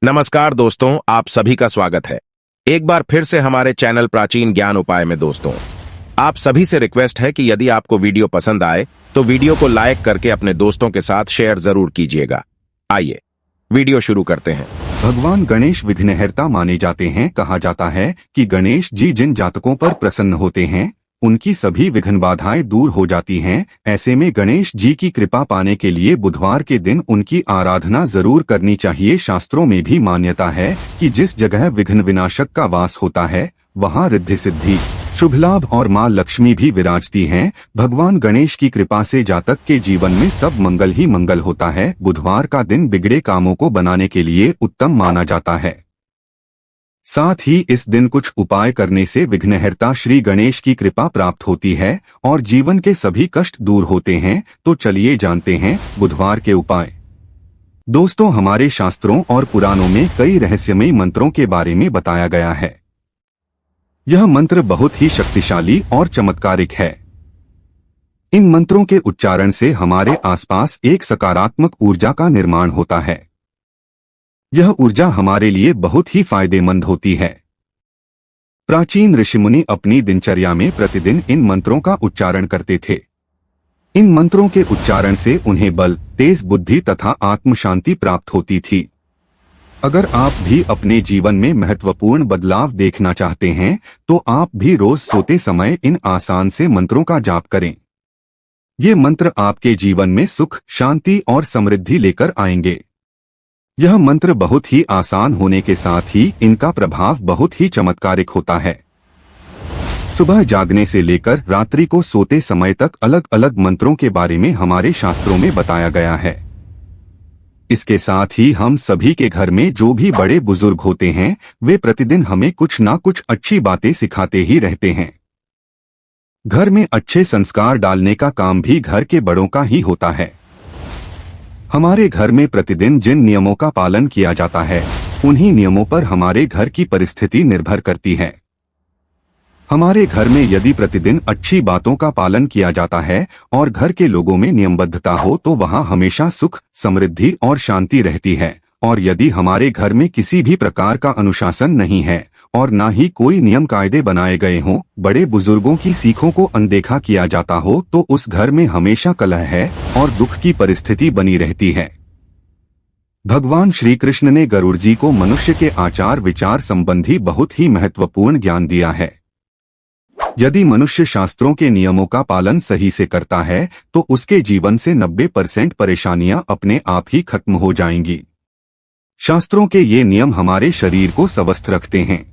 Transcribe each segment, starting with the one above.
नमस्कार दोस्तों, आप सभी का स्वागत है एक बार फिर से हमारे चैनल प्राचीन ज्ञान उपाय में। दोस्तों, आप सभी से रिक्वेस्ट है कि यदि आपको वीडियो पसंद आए तो वीडियो को लाइक करके अपने दोस्तों के साथ शेयर जरूर कीजिएगा। आइए वीडियो शुरू करते हैं। भगवान गणेश विघ्नहर्ता माने जाते हैं। कहा जाता है कि गणेश जी जिन जातकों पर प्रसन्न होते हैं उनकी सभी विघ्न बाधाएं दूर हो जाती हैं। ऐसे में गणेश जी की कृपा पाने के लिए बुधवार के दिन उनकी आराधना जरूर करनी चाहिए। शास्त्रों में भी मान्यता है कि जिस जगह विघ्न विनाशक का वास होता है वहां रिद्धि सिद्धि, शुभ लाभ और मां लक्ष्मी भी विराजती हैं। भगवान गणेश की कृपा से जातक के जीवन में सब मंगल ही मंगल होता है। बुधवार का दिन बिगड़े कामों को बनाने के लिए उत्तम माना जाता है। साथ ही इस दिन कुछ उपाय करने से विघ्नहर्ता श्री गणेश की कृपा प्राप्त होती है और जीवन के सभी कष्ट दूर होते हैं। तो चलिए जानते हैं बुधवार के उपाय। दोस्तों, हमारे शास्त्रों और पुराणों में कई रहस्यमयी मंत्रों के बारे में बताया गया है। यह मंत्र बहुत ही शक्तिशाली और चमत्कारिक है। इन मंत्रों के उच्चारण से हमारे आसपास एक सकारात्मक ऊर्जा का निर्माण होता है। यह ऊर्जा हमारे लिए बहुत ही फायदेमंद होती है। प्राचीन ऋषिमुनि अपनी दिनचर्या में प्रतिदिन इन मंत्रों का उच्चारण करते थे। इन मंत्रों के उच्चारण से उन्हें बल, तेज बुद्धि तथा आत्म शांति प्राप्त होती थी। अगर आप भी अपने जीवन में महत्वपूर्ण बदलाव देखना चाहते हैं तो आप भी रोज सोते समय इन आसान से मंत्रों का जाप करें। ये मंत्र आपके जीवन में सुख, शांति और समृद्धि लेकर आएंगे। यह मंत्र बहुत ही आसान होने के साथ ही इनका प्रभाव बहुत ही चमत्कारिक होता है। सुबह जागने से लेकर रात्रि को सोते समय तक अलग अलग मंत्रों के बारे में हमारे शास्त्रों में बताया गया है। इसके साथ ही हम सभी के घर में जो भी बड़े बुजुर्ग होते हैं वे प्रतिदिन हमें कुछ ना कुछ अच्छी बातें सिखाते ही रहते हैं। घर में अच्छे संस्कार डालने का काम भी घर के बड़ों का ही होता है। हमारे घर में प्रतिदिन जिन नियमों का पालन किया जाता है उन्हीं नियमों पर हमारे घर की परिस्थिति निर्भर करती है। हमारे घर में यदि प्रतिदिन अच्छी बातों का पालन किया जाता है और घर के लोगों में नियमबद्धता हो तो वहां हमेशा सुख, समृद्धि और शांति रहती है। और यदि हमारे घर में किसी भी प्रकार का अनुशासन नहीं है और ना ही कोई नियम कायदे बनाए गए हों, बड़े बुजुर्गों की सीखों को अनदेखा किया जाता हो तो उस घर में हमेशा कलह है और दुख की परिस्थिति बनी रहती है। भगवान श्री कृष्ण ने गरुड़ जी को मनुष्य के आचार विचार संबंधी बहुत ही महत्वपूर्ण ज्ञान दिया है। यदि मनुष्य शास्त्रों के नियमों का पालन सही से करता है तो उसके जीवन से 90% परेशानियां अपने आप ही खत्म हो जाएंगी। शास्त्रों के ये नियम हमारे शरीर को स्वस्थ रखते हैं,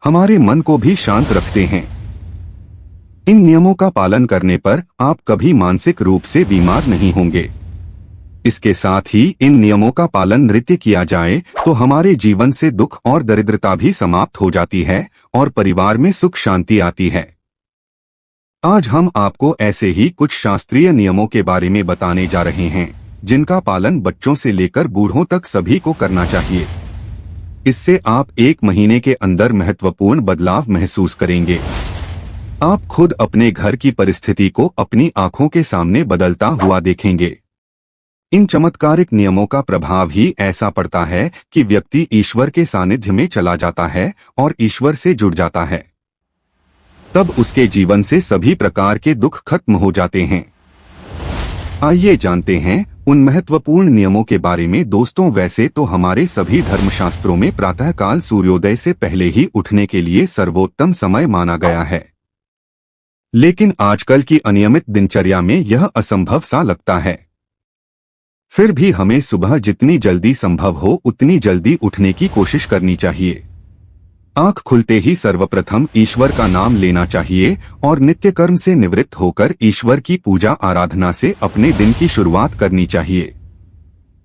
हमारे मन को भी शांत रखते हैं। इन नियमों का पालन करने पर आप कभी मानसिक रूप से बीमार नहीं होंगे। इसके साथ ही इन नियमों का पालन नित्य किया जाए तो हमारे जीवन से दुख और दरिद्रता भी समाप्त हो जाती है और परिवार में सुख शांति आती है। आज हम आपको ऐसे ही कुछ शास्त्रीय नियमों के बारे में बताने जा रहे हैं जिनका पालन बच्चों से लेकर बूढ़ों तक सभी को करना चाहिए। इससे आप 1 महीने के अंदर महत्वपूर्ण बदलाव महसूस करेंगे। आप खुद अपने घर की परिस्थिति को अपनी आंखों के सामने बदलता हुआ देखेंगे। इन चमत्कारिक नियमों का प्रभाव ही ऐसा पड़ता है कि व्यक्ति ईश्वर के सानिध्य में चला जाता है और ईश्वर से जुड़ जाता है। तब उसके जीवन से सभी प्रकार के दुख खत्म हो जाते हैं। आइए जानते हैं उन महत्वपूर्ण नियमों के बारे में। दोस्तों, वैसे तो हमारे सभी धर्मशास्त्रों में प्रातःकाल सूर्योदय से पहले ही उठने के लिए सर्वोत्तम समय माना गया है, लेकिन आजकल की अनियमित दिनचर्या में यह असंभव सा लगता है। फिर भी हमें सुबह जितनी जल्दी संभव हो उतनी जल्दी उठने की कोशिश करनी चाहिए। आंख खुलते ही सर्वप्रथम ईश्वर का नाम लेना चाहिए और नित्य कर्म से निवृत्त होकर ईश्वर की पूजा आराधना से अपने दिन की शुरुआत करनी चाहिए।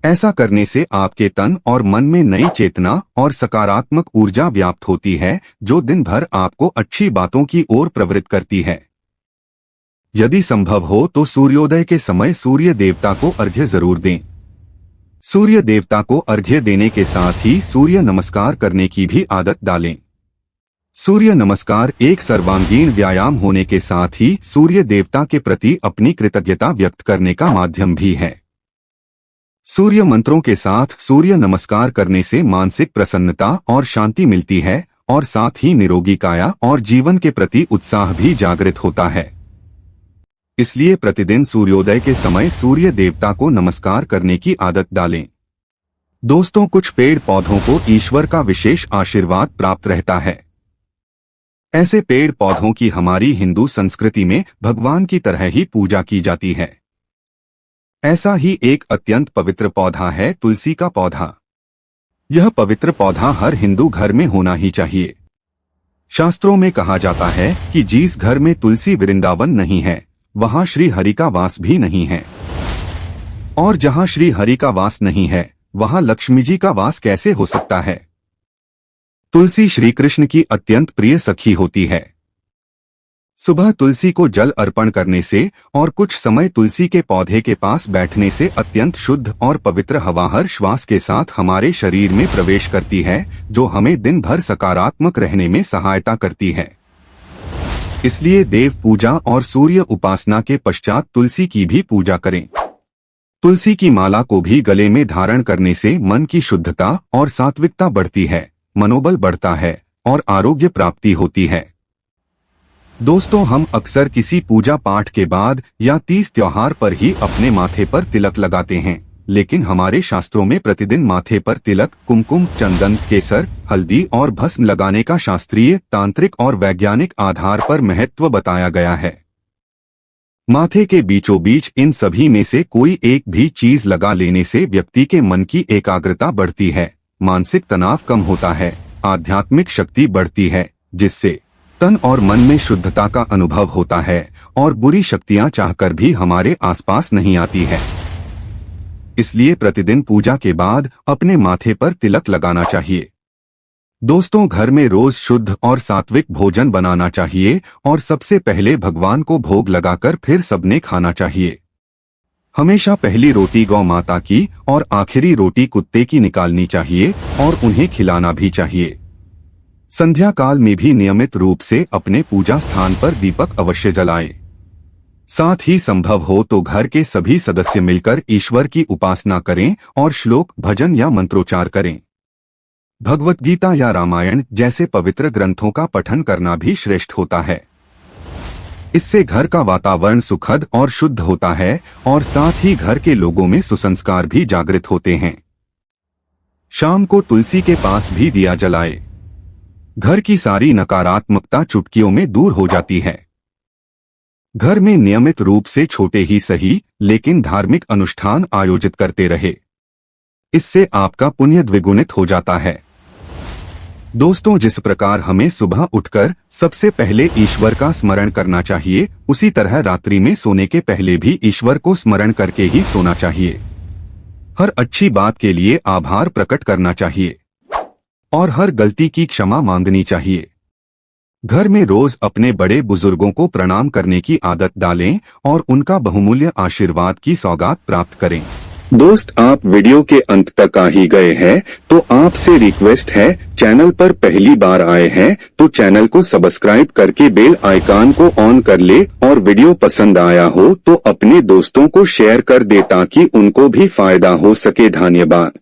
ऐसा करने से आपके तन और मन में नई चेतना और सकारात्मक ऊर्जा व्याप्त होती है जो दिन भर आपको अच्छी बातों की ओर प्रवृत्त करती है। यदि संभव हो तो सूर्योदय के समय सूर्य देवता को अर्घ्य जरूर दें। सूर्य देवता को अर्घ्य देने के साथ ही सूर्य नमस्कार करने की भी आदत डालें। सूर्य नमस्कार एक सर्वांगीण व्यायाम होने के साथ ही सूर्य देवता के प्रति अपनी कृतज्ञता व्यक्त करने का माध्यम भी है। सूर्य मंत्रों के साथ सूर्य नमस्कार करने से मानसिक प्रसन्नता और शांति मिलती है और साथ ही निरोगी काया और जीवन के प्रति उत्साह भी जागृत होता है। इसलिए प्रतिदिन सूर्योदय के समय सूर्य देवता को नमस्कार करने की आदत डालें। दोस्तों, कुछ पेड़ पौधों को ईश्वर का विशेष आशीर्वाद प्राप्त रहता है। ऐसे पेड़ पौधों की हमारी हिंदू संस्कृति में भगवान की तरह ही पूजा की जाती है। ऐसा ही एक अत्यंत पवित्र पौधा है तुलसी का पौधा। यह पवित्र पौधा हर हिंदू घर में होना ही चाहिए। शास्त्रों में कहा जाता है कि जिस घर में तुलसी वृंदावन नहीं है, वहां श्री हरि का वास भी नहीं है, और जहां श्री हरि का वास नहीं है, वहां लक्ष्मी जी का वास कैसे हो सकता है। तुलसी श्री कृष्ण की अत्यंत प्रिय सखी होती है। सुबह तुलसी को जल अर्पण करने से और कुछ समय तुलसी के पौधे के पास बैठने से अत्यंत शुद्ध और पवित्र हवा हर श्वास के साथ हमारे शरीर में प्रवेश करती है, जो हमें दिन भर सकारात्मक रहने में सहायता करती है। इसलिए देव पूजा और सूर्य उपासना के पश्चात तुलसी की भी पूजा करें। तुलसी की माला को भी गले में धारण करने से मन की शुद्धता और सात्विकता बढ़ती है, मनोबल बढ़ता है और आरोग्य प्राप्ति होती है। दोस्तों, हम अक्सर किसी पूजा पाठ के बाद या तीज त्योहार पर ही अपने माथे पर तिलक लगाते हैं, लेकिन हमारे शास्त्रों में प्रतिदिन माथे पर तिलक, कुमकुम, चंदन, केसर, हल्दी और भस्म लगाने का शास्त्रीय, तांत्रिक और वैज्ञानिक आधार पर महत्व बताया गया है। माथे के बीचों बीच इन सभी में से कोई एक भी चीज लगा लेने से व्यक्ति के मन की एकाग्रता बढ़ती है, मानसिक तनाव कम होता है, आध्यात्मिक शक्ति बढ़ती है, जिससे तन और मन में शुद्धता का अनुभव होता है और बुरी शक्तियां चाहकर भी हमारे आसपास नहीं आती है। इसलिए प्रतिदिन पूजा के बाद अपने माथे पर तिलक लगाना चाहिए। दोस्तों, घर में रोज शुद्ध और सात्विक भोजन बनाना चाहिए और सबसे पहले भगवान को भोग लगाकर फिर सबने खाना चाहिए। हमेशा पहली रोटी गौ माता की और आखिरी रोटी कुत्ते की निकालनी चाहिए और उन्हें खिलाना भी चाहिए। संध्या काल में भी नियमित रूप से अपने पूजा स्थान पर दीपक अवश्य जलाएं। साथ ही संभव हो तो घर के सभी सदस्य मिलकर ईश्वर की उपासना करें और श्लोक, भजन या मंत्रोच्चार करें। भगवत गीता या रामायण जैसे पवित्र ग्रंथों का पठन करना भी श्रेष्ठ होता है। इससे घर का वातावरण सुखद और शुद्ध होता है और साथ ही घर के लोगों में सुसंस्कार भी जागृत होते हैं। शाम को तुलसी के पास भी दिया जलाए। घर की सारी नकारात्मकता चुटकियों में दूर हो जाती है। घर में नियमित रूप से छोटे ही सही लेकिन धार्मिक अनुष्ठान आयोजित करते रहे। इससे आपका पुण्य द्विगुणित हो जाता है। दोस्तों, जिस प्रकार हमें सुबह उठकर सबसे पहले ईश्वर का स्मरण करना चाहिए, उसी तरह रात्रि में सोने के पहले भी ईश्वर को स्मरण करके ही सोना चाहिए। हर अच्छी बात के लिए आभार प्रकट करना चाहिए और हर गलती की क्षमा मांगनी चाहिए। घर में रोज अपने बड़े बुजुर्गों को प्रणाम करने की आदत डालें और उनका बहुमूल्य आशीर्वाद की सौगात प्राप्त करें। दोस्त, आप वीडियो के अंत तक आ ही गए हैं, तो आपसे रिक्वेस्ट है, चैनल पर पहली बार आए हैं तो चैनल को सब्सक्राइब करके बेल आइकन को ऑन कर ले और वीडियो पसंद आया हो तो अपने दोस्तों को शेयर कर दे ताकि उनको भी फायदा हो सके। धन्यवाद।